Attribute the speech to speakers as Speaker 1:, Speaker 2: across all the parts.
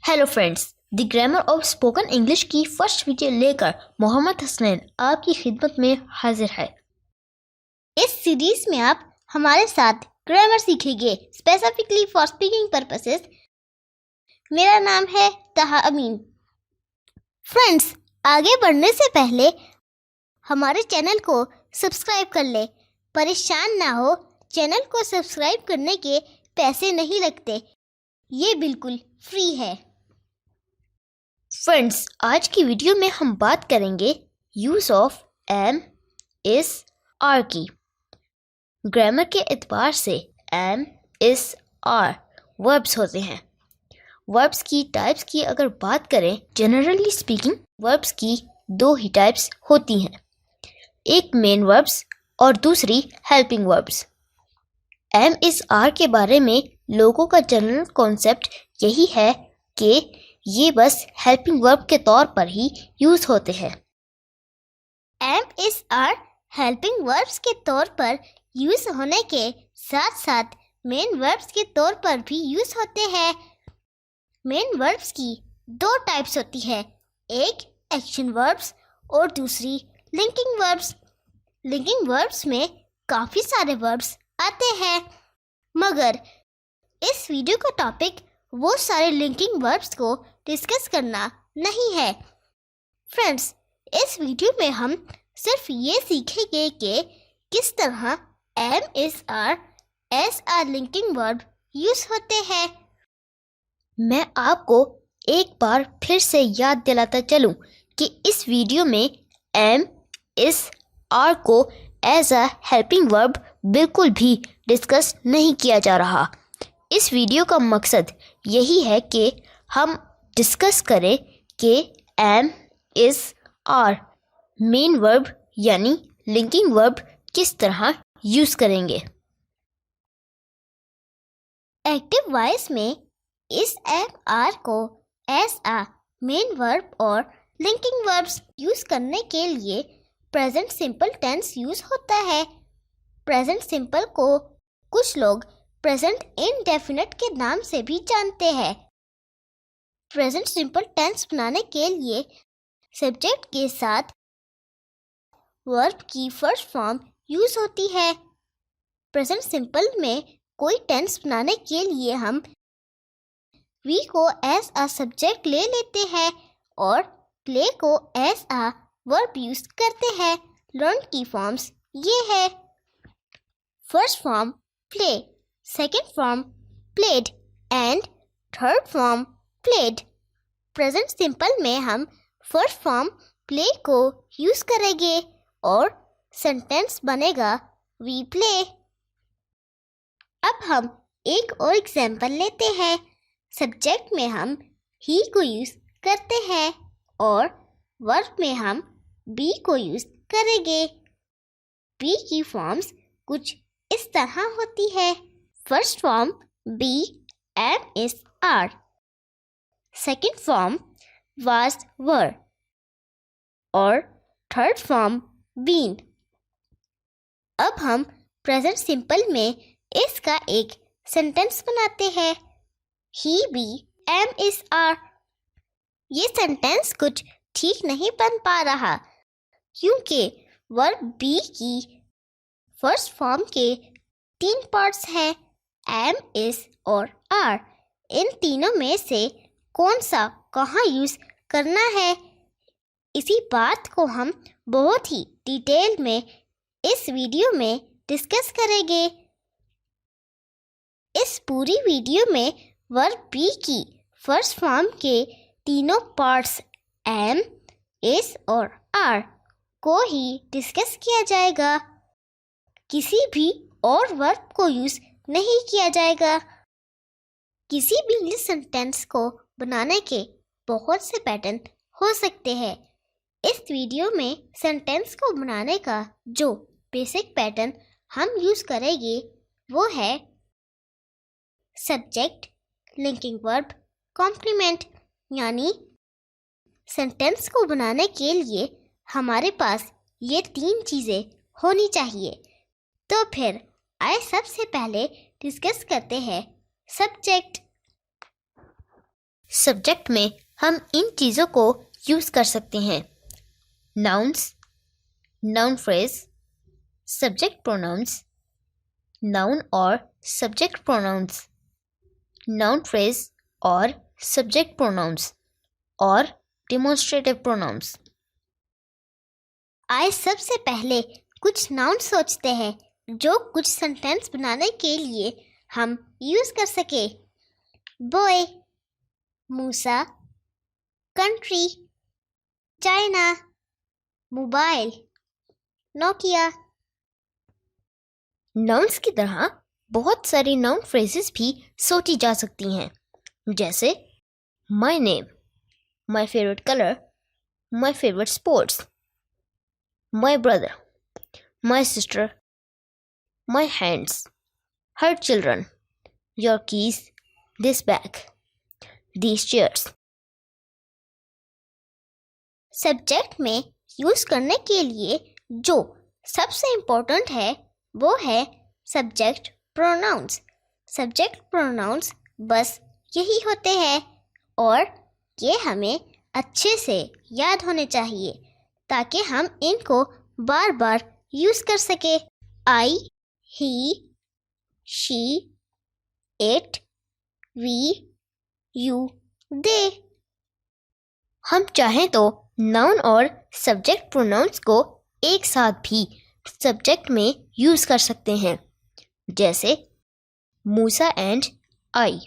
Speaker 1: Hello friends, the grammar of spoken English की first video लेकर मोहम्मद हसनैन आपकी खिदमत में हाजिर है।
Speaker 2: इस सीरीज में आप हमारे साथ ग्रामर सीखेंगे स्पेसिफिकली फॉर स्पीकिंग पर्पसेस। मेरा नाम है तहा अमीन। फ्रेंड्स, आगे बढ़ने से पहले हमारे चैनल को सब्सक्राइब कर ले। परेशान ना हो, चैनल को सब्सक्राइब करने के पैसे नहीं लगते, ये बिल्कुल फ्री है।
Speaker 1: फ्रेंड्स, आज की वीडियो में हम बात करेंगे use of M, is, are की। ग्रामर के एतबार से एम, इस, आर वर्ब्स होते हैं। वर्ब्स की टाइप्स की अगर बात करें, जनरली स्पीकिंग वर्ब्स की दो ही टाइप्स होती हैं, एक मेन वर्ब्स और दूसरी helping verbs. M, is, are के बारे में लोगों का जनरल कॉन्सेप्ट यही है कि ये बस हेल्पिंग वर्ब के तौर पर ही यूज होते हैं।
Speaker 2: M, is, are helping verbs के तौर पर यूज होने के साथ साथ मेन वर्ब्स के तौर पर भी यूज होते हैं। मेन वर्ब्स की दो टाइप्स होती है, एक एक्शन वर्ब्स और दूसरी लिंकिंग वर्ब्स। लिंकिंग वर्ब्स में काफ़ी सारे वर्ब्स आते हैं, मगर इस वीडियो का टॉपिक वो सारे लिंकिंग वर्ब्स को डिस्कस करना नहीं है। फ्रेंड्स, इस वीडियो में हम सिर्फ ये सीखेंगे कि किस तरह am, is, are, as, are linking verb use होते हैं।
Speaker 1: मैं आपको एक बार फिर से याद दिलाता चलूं कि इस वीडियो में एम, इस, आर को एज अ हेल्पिंग वर्ब बिल्कुल भी डिस्कस नहीं किया जा रहा। इस वीडियो का मकसद यही है कि हम डिस्कस करें कि M, is, are main verb यानी लिंकिंग वर्ब किस तरह यूज करेंगे।
Speaker 2: एक्टिव वॉइस में इस, एम, आर को एज अ मेन वर्ब और लिंकिंग वर्ब्स यूज करने के लिए प्रेजेंट सिंपल टेंस यूज होता है। प्रेजेंट सिंपल को कुछ लोग प्रेजेंट इंडेफिनिट के नाम से भी जानते हैं। प्रेजेंट सिंपल टेंस बनाने के लिए सब्जेक्ट के साथ वर्ब की फर्स्ट फॉर्म यूज होती है। प्रेजेंट सिंपल में कोई टेंस बनाने के लिए हम वी को एज अ सब्जेक्ट ले लेते हैं और प्ले को एज अ वर्ब यूज करते हैं। लर्न की फॉर्म्स ये है, first form play, second form played and third form played. Present simple में हम फर्स्ट फॉर्म प्ले को यूज करेंगे और सेंटेंस बनेगा वी प्ले। अब हम एक और एग्जाम्पल लेते हैं। सब्जेक्ट में हम ही को यूज करते हैं और वर्ब में हम बी को यूज करेंगे। बी की फॉर्म्स कुछ इस तरह होती है, first form B, M, is, are, second form was, वर और थर्ड फॉर्म बीन। अब हम प्रेजेंट सिंपल में इसका एक सेंटेंस बनाते हैं, ही, बी, एम, इस, आर। ये सेंटेंस कुछ ठीक नहीं बन पा रहा क्योंकि वर्ब बी की फर्स्ट फॉर्म के तीन पार्ट्स हैं, एम, इस और आर। इन तीनों में से कौन सा कहाँ यूज करना है, इसी बात को हम बहुत ही डिटेल में इस वीडियो में डिस्कस करेंगे। इस पूरी वीडियो में वर्ब बी की फर्स्ट फॉर्म के तीनों पार्ट्स एम, इस और आर को ही डिस्कस किया जाएगा। किसी भी और वर्ब को यूज नहीं किया जाएगा। किसी भी इंग्लिश सेंटेंस को बनाने के बहुत से पैटर्न हो सकते हैं। इस वीडियो में सेंटेंस को बनाने का जो बेसिक पैटर्न हम यूज करेंगे वो है सब्जेक्ट, लिंकिंग वर्ब, कॉम्प्लीमेंट। यानी सेंटेंस को बनाने के लिए हमारे पास ये तीन चीज़ें होनी चाहिए। तो फिर आइए सबसे पहले डिस्कस करते हैं सब्जेक्ट।
Speaker 1: सब्जेक्ट में हम इन चीज़ों को यूज़ कर सकते हैं। Nouns, noun phrase, subject pronouns, noun और सब्जेक्ट प्रोनाउंस, नाउन फ्रेज और सब्जेक्ट प्रोनाउंस और डिमॉन्स्ट्रेटिव प्रोनाउंस।
Speaker 2: आइए सबसे पहले कुछ नाउन सोचते हैं जो कुछ सेंटेंस बनाने के लिए हम यूज़ कर सके। Boy, Musa, country, China, mobile, Nokia.
Speaker 1: Nouns की तरह बहुत सारी नाउन फ्रेजेस भी सोची जा सकती हैं, जैसे my name, my favourite colour, my favourite sports, my brother, my sister, my hands, her children, your keys, this bag, these chairs.
Speaker 2: Subject में यूज़ करने के लिए जो सबसे इम्पोर्टेंट है वो है सब्जेक्ट प्रोनाउंस। सब्जेक्ट प्रोनाउंस बस यही होते हैं और ये हमें अच्छे से याद होने चाहिए ताकि हम इनको बार बार यूज़ कर सके। आई, ही, शी, इट, वी, यू, दे।
Speaker 1: हम चाहें तो नाउन और सब्जेक्ट प्रोनाउंस को एक साथ भी सब्जेक्ट में यूज़ कर सकते हैं, जैसे मूसा एंड आई।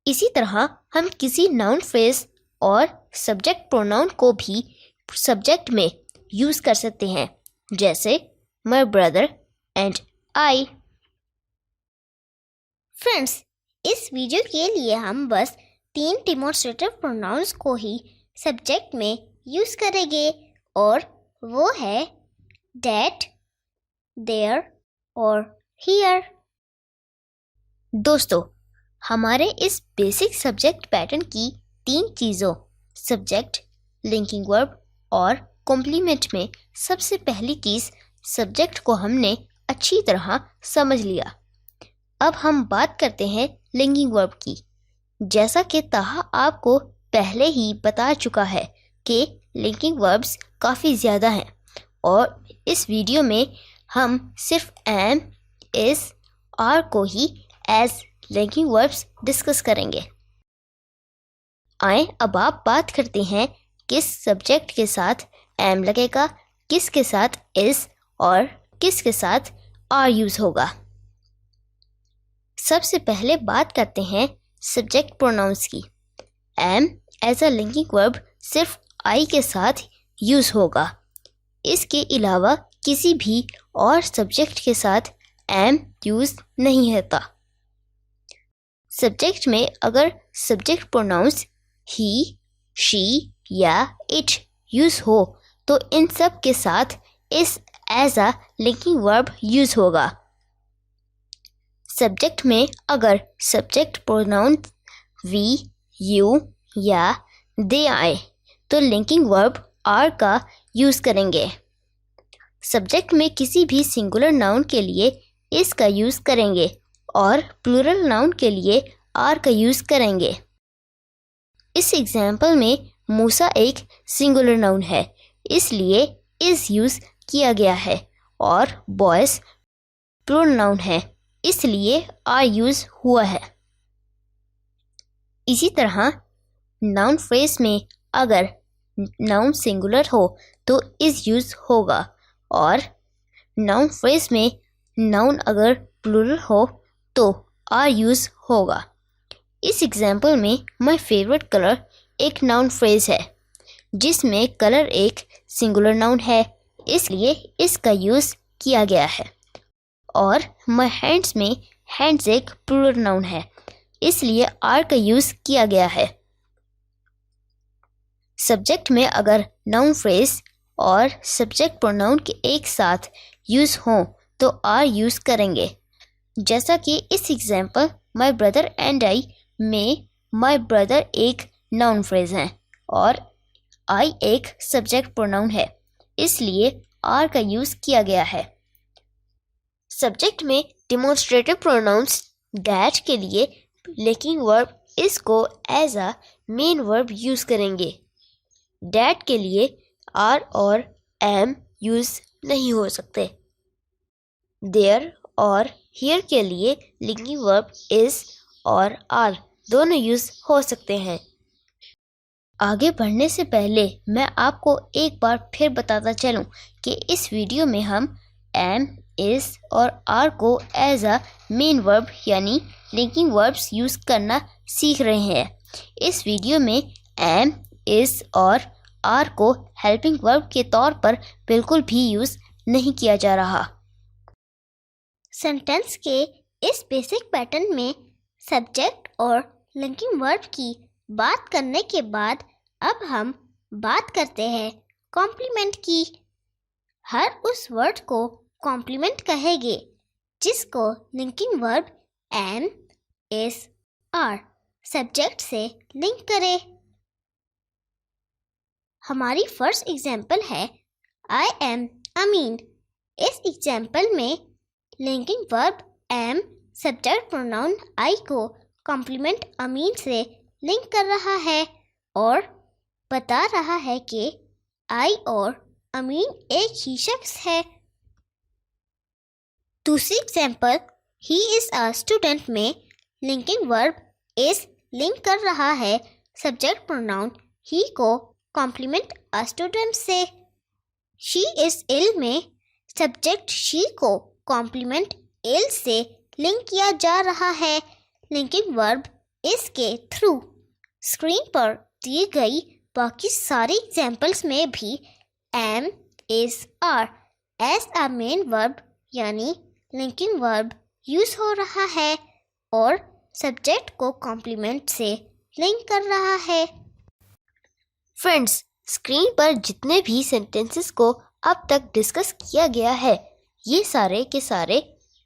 Speaker 1: इसी तरह हम किसी नाउन फ्रेज और सब्जेक्ट प्रोनाउन को भी सब्जेक्ट में यूज़ कर सकते हैं, जैसे my brother and I.
Speaker 2: Friends, इस वीडियो के लिए हम बस 3 डिमॉन्स्ट्रेटिव प्रोनाउंस को ही सब्जेक्ट में यूज़ करेंगे और वो है दैट, देयर और हियर।
Speaker 1: दोस्तों, हमारे इस बेसिक सब्जेक्ट पैटर्न की 3 चीज़ों सब्जेक्ट, लिंकिंग वर्ब और कॉम्प्लीमेंट में सबसे पहली चीज़ सब्जेक्ट को हमने अच्छी तरह समझ लिया। अब हम बात करते हैं लिंकिंग वर्ब की। जैसा कि ताहा आपको पहले ही बता चुका है कि लिंकिंग वर्ब्स काफ़ी ज़्यादा हैं और इस वीडियो में हम सिर्फ एम, इस, आर को ही एज लिंकिंग वर्ब्स डिस्कस करेंगे। आए अब आप बात करते हैं किस सब्जेक्ट के साथ एम लगेगा, किसके साथ इस और किसके साथ आर यूज़ होगा। सबसे पहले बात करते हैं सब्जेक्ट प्रोनाउंस की। Am as a linking verb सिर्फ आई के साथ यूज़ होगा। इसके अलावा किसी भी और सब्जेक्ट के साथ एम यूज़ नहीं होता। सब्जेक्ट में अगर सब्जेक्ट प्रोनाउंस ही, शी या इट यूज़ हो तो इन सब के साथ is as a linking verb use होगा। सब्जेक्ट में अगर सब्जेक्ट प्रोनाउन वी, यू या दे आए तो लिंकिंग वर्ब आर का यूज़ करेंगे। सब्जेक्ट में किसी भी सिंगुलर नाउन के लिए इस का यूज़ करेंगे और प्लूरल नाउन के लिए आर का यूज़ करेंगे। इस एग्जाम्पल में मूसा एक सिंगुलर नाउन है, इसलिए इस यूज़ किया गया है और बॉयज़ प्लूरल नाउन है, इसलिए आर यूज़ हुआ है। इसी तरह नाउन फ्रेज में अगर नाउन सिंगुलर हो तो इस यूज़ होगा और नाउन फ्रेज में नाउन अगर प्लूरल हो तो आर यूज़ होगा। इस एग्जाम्पल में माय फेवरेट कलर एक नाउन फ्रेज है जिसमें कलर एक सिंगुलर नाउन है, इसलिए इसका यूज़ किया गया है। और माय हैंड्स में हैंड्स एक प्लूरल नाउन है, इसलिए आर का यूज़ किया गया है। सब्जेक्ट में अगर नाउन फ्रेज और सब्जेक्ट प्रोनाउन के एक साथ यूज़ हों तो आर यूज़ करेंगे, जैसा कि इस एग्जाम्पल माय ब्रदर एंड आई में माय ब्रदर एक नाउन फ्रेज है और आई एक सब्जेक्ट प्रोनाउन है, इसलिए आर का यूज़ किया गया है। सब्जेक्ट में डिमॉन्स्ट्रेटिव प्रोनाउंस दैट के लिए लिंकिंग वर्ब इसको as a main verb use करेंगे। डैट के लिए आर और एम यूज नहीं हो सकते। देयर और हियर के लिए लिंकिंग वर्ब इज और आर दोनों यूज हो सकते हैं। आगे बढ़ने से पहले मैं आपको एक बार फिर बताता चलूं कि इस वीडियो में हम एम, इज और आर को एज अ मेन वर्ब यानी लिंकिंग वर्ब्स यूज करना सीख रहे हैं। इस वीडियो में एम, इज और आर को हेल्पिंग वर्ब के तौर पर बिल्कुल भी यूज नहीं किया जा रहा।
Speaker 2: सेंटेंस के इस बेसिक पैटर्न में सब्जेक्ट और लिंकिंग वर्ब की बात करने के बाद अब हम बात करते हैं कॉम्प्लीमेंट की। हर उस वर्ड को कॉम्प्लीमेंट कहेंगे जिसको linking verb am, is, are subject से लिंक करे। हमारी फर्स्ट एग्जाम्पल है आई एम अमीन। इस एग्जाम्पल में linking verb am subject pronoun I को कॉम्प्लीमेंट अमीन से लिंक कर रहा है और बता रहा है कि आई और अमीन एक ही शख्स है। दूसरी example he is a student में लिंकिंग वर्ब इज लिंक कर रहा है सब्जेक्ट प्रोनाउन ही को कॉम्प्लीमेंट अ स्टूडेंट से। शी इज इल में सब्जेक्ट शी को कॉम्प्लीमेंट इल से लिंक किया जा रहा है लिंकिंग वर्ब इस के थ्रू। स्क्रीन पर दी गई बाकी सारी एग्जाम्पल्स में भी am, is, are as a main verb यानी लिंकिंग वर्ब यूज हो रहा है और सब्जेक्ट को कॉम्प्लीमेंट से लिंक कर रहा है।
Speaker 1: फ्रेंड्स, स्क्रीन पर जितने भी सेंटेंसेस को अब तक डिस्कस किया गया है ये सारे के सारे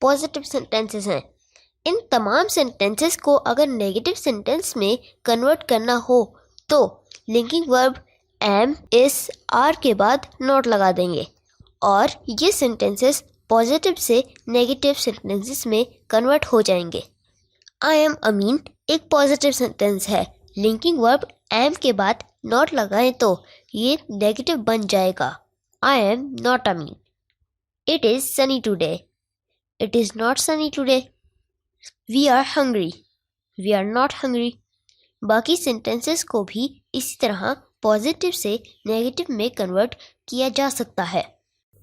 Speaker 1: पॉजिटिव सेंटेंसेस हैं। इन तमाम सेंटेंसेस को अगर नेगेटिव सेंटेंस में कन्वर्ट करना हो तो linking verb am, is, are के बाद नॉट लगा देंगे और ये सेंटेंसेस पॉजिटिव से नेगेटिव सेंटेंसेस में कन्वर्ट हो जाएंगे। आई एम अमीन एक पॉजिटिव सेंटेंस है। लिंकिंग वर्ब एम के बाद नॉट लगाएं तो ये नेगेटिव बन जाएगा। I am not Ameen. It is sunny today. It is not sunny today. We are hungry. We are not hungry. बाकी सेंटेंसेस को भी इसी तरह पॉजिटिव से नेगेटिव में कन्वर्ट किया जा सकता है।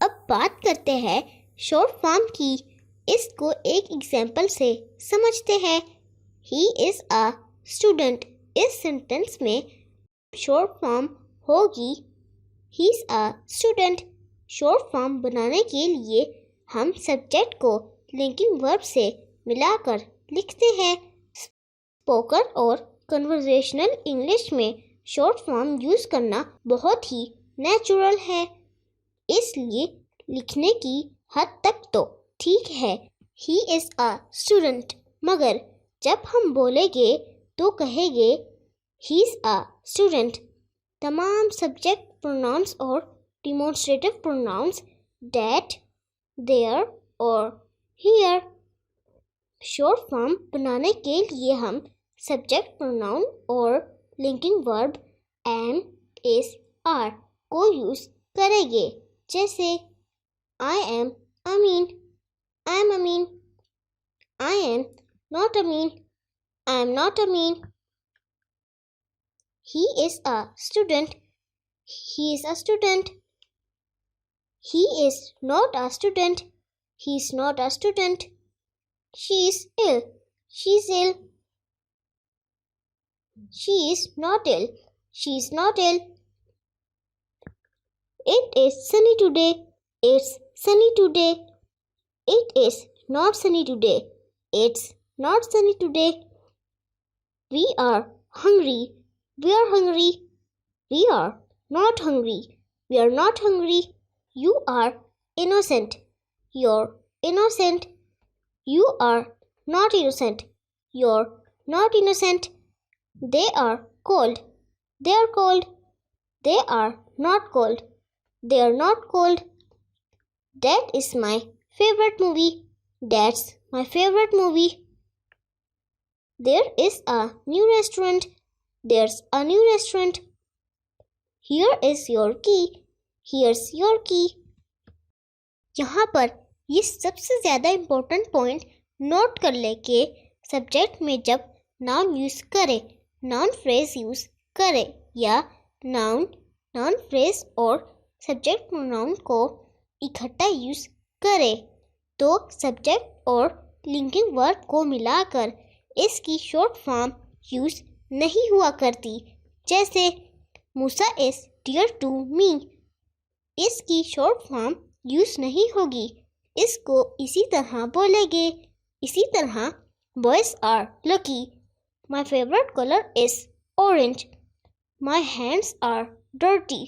Speaker 2: अब बात करते हैं शॉर्ट फॉर्म की। इसको एक एग्जाम्पल से समझते हैं। ही इज अ स्टूडेंट। इस सेंटेंस में शॉर्ट फॉर्म होगी ही is a student. Short form बनाने के लिए हम सब्जेक्ट को लिंकिंग वर्ब से मिलाकर लिखते हैं। स्पोकन और कन्वर्सेशनल इंग्लिश में शॉर्ट फॉर्म यूज करना बहुत ही नेचुरल है, इसलिए लिखने की हद तक तो ठीक है ही इज अ स्टूडेंट, मगर जब हम बोलेंगे तो कहेंगे ही इज अ स्टूडेंट। तमाम सब्जेक्ट प्रोनाउंस और डिमॉन्स्ट्रेटिव प्रोनाउंस दैट, देयर और हियर। शॉर्ट फॉर्म बनाने के लिए हम सब्जेक्ट प्रोनाउन और linking verb am, is, are को यूज करेंगे, जैसे I am Ameen, I am Ameen, I am not Ameen, I am not Ameen. He is a student. He is a student. He is not a student. He is not a student. She is ill. She is ill. She is not ill. She is not ill. It is sunny today. It's sunny today. It is not sunny today. It's not sunny today. We are hungry. We are hungry. We are not hungry. We are not hungry. You are innocent. You're innocent. You are not innocent. You're not innocent. They are cold. They are cold. They are not cold. They are not cold. That is my favorite movie. That's my favorite movie. There is a new restaurant. There's a new restaurant. Here is your key. Here's your key. यहाँ पर ये सबसे ज़्यादा important point note कर ले कि subject में जब नाउन यूज़ करे, नाउन फ्रेज यूज़ करे या नाउन फ्रेज और सब्जेक्ट प्रोनाउन को इकट्ठा यूज़ करे तो सब्जेक्ट और लिंकिंग वर्ब को मिलाकर इसकी शॉर्ट फॉर्म यूज़ नहीं हुआ करती। जैसे Musa is dear to me, इसकी शॉर्ट फॉर्म यूज़ नहीं होगी, इसको इसी तरह बोलेंगे। इसी तरह boys are lucky, my favourite colour is orange, my hands are dirty,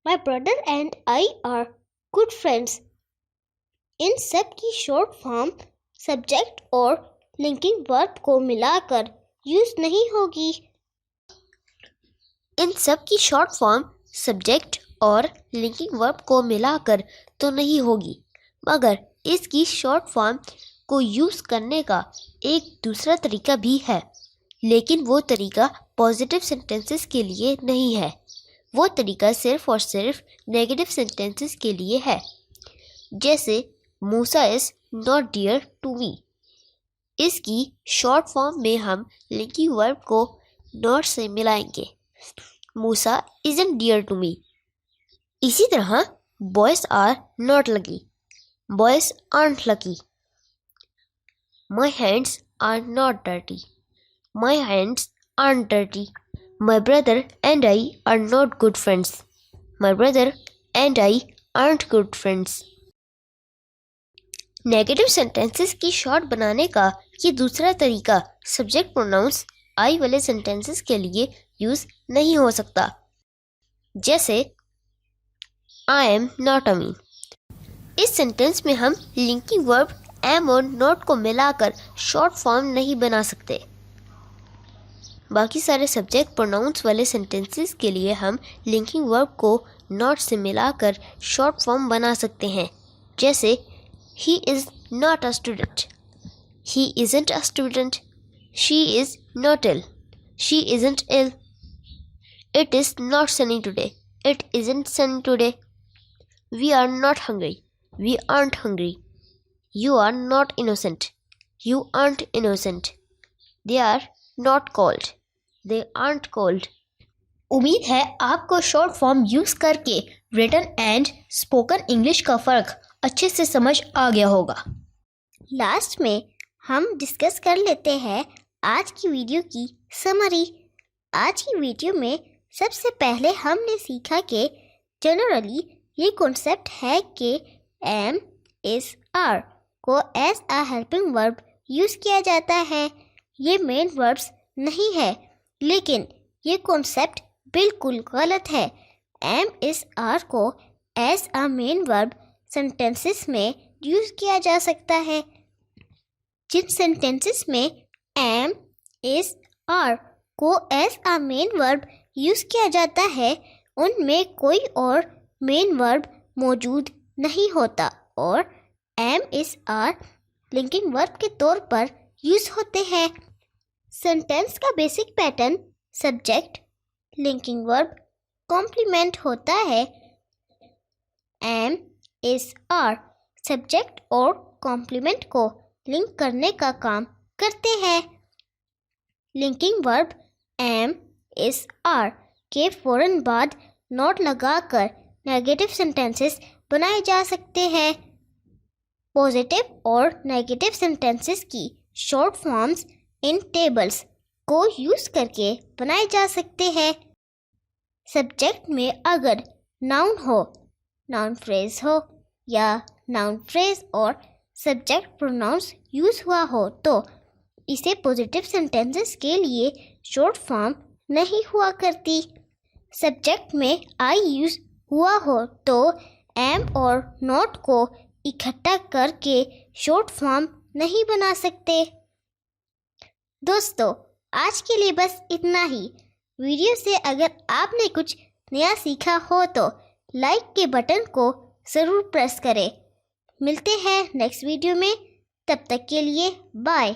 Speaker 2: my brother and I are good friends. इन सब की शॉर्ट फॉर्म सब्जेक्ट और लिंकिंग वर्ब को मिलाकर यूज़ नहीं होगी।
Speaker 1: इन सब की शॉर्ट फॉर्म सब्जेक्ट और लिंकिंग वर्ब को मिलाकर तो नहीं होगी, मगर इसकी शॉर्ट फॉर्म को यूज़ करने का एक दूसरा तरीका भी है, लेकिन वो तरीका पॉजिटिव सेंटेंसेस के लिए नहीं है। वो तरीका सिर्फ और सिर्फ नेगेटिव सेंटेंसेस के लिए है। जैसे Musa is not dear to me, इसकी शॉर्ट फॉर्म में हम लिंकिंग वर्ब को नॉट से मिलाएंगे। Musa isn't dear to me. इसी तरह boys are not lucky, boys aren't lucky. My hands are not dirty, my hands aren't dirty. My brother and I are not good friends, my brother and I aren't good friends. Negative sentences की short बनाने का ये दूसरा तरीका subject pronounce आई वाले sentences के लिए use नहीं हो सकता। जैसे आई एम नॉट अमीन, इस सेंटेंस में हम लिंकिंग वर्ब एम और नॉट को मिलाकर शॉर्ट फॉर्म नहीं बना सकते। बाकी सारे सब्जेक्ट प्रोनाउंस वाले सेंटेंसेस के लिए हम लिंकिंग वर्ब को नॉट से मिलाकर शॉर्ट फॉर्म बना सकते हैं। जैसे he is not a student, he isn't a student, she is not ill, she isn't ill, it is not sunny today, it isn't sunny today, we are not hungry, we aren't hungry, you are not innocent, you aren't innocent, they are not cold, they aren't cold। उम्मीद है आपको short form use करके written and spoken English का फ़र्क अच्छे से समझ आ गया होगा।
Speaker 2: लास्ट में हम डिस्कस कर लेते हैं आज की वीडियो की समरी। आज की वीडियो में सबसे पहले हमने सीखा कि जनरली ये कॉन्सेप्ट है कि एम इज़ आर को as a helping verb use किया जाता है। ये मेन वर्ब्स नहीं है, लेकिन ये कॉन्सेप्ट बिल्कुल गलत है। एम इज़ आर को as a main verb sentences में यूज़ किया जा सकता है। जिन सेंटेंसेस में एम इज़ आर को as a main verb use किया जाता है उनमें कोई और मेन वर्ब मौजूद नहीं होता और am is are linking verb के तौर पर यूज़ होते हैं। सेंटेंस का basic pattern subject, linking verb, complement होता है। एम इज़ आर सब्जेक्ट और कॉम्प्लीमेंट को लिंक करने का काम करते हैं। Linking verb am is are के फ़ौरन बाद नॉट लगाकर नेगेटिव सेंटेंसेस बनाए जा सकते हैं। पॉजिटिव और नेगेटिव सेंटेंसेस की शॉर्ट फॉर्म्स इन टेबल्स को यूज़ करके बनाए जा सकते हैं। सब्जेक्ट में अगर नाउन हो, नाउन फ्रेज हो या नाउन फ्रेज और सब्जेक्ट प्रोनाउंस यूज़ हुआ हो तो इसे पॉजिटिव सेंटेंसेस के लिए शॉर्ट फॉर्म नहीं हुआ करती। सब्जेक्ट में आई यूज़ हुआ हो तो एम और नॉट को इकट्ठा करके शॉर्ट फॉर्म नहीं बना सकते। दोस्तों, आज के लिए बस इतना ही। वीडियो से अगर आपने कुछ नया सीखा हो तो लाइक के बटन को ज़रूर प्रेस करें। मिलते हैं नेक्स्ट वीडियो में, तब तक के लिए बाय।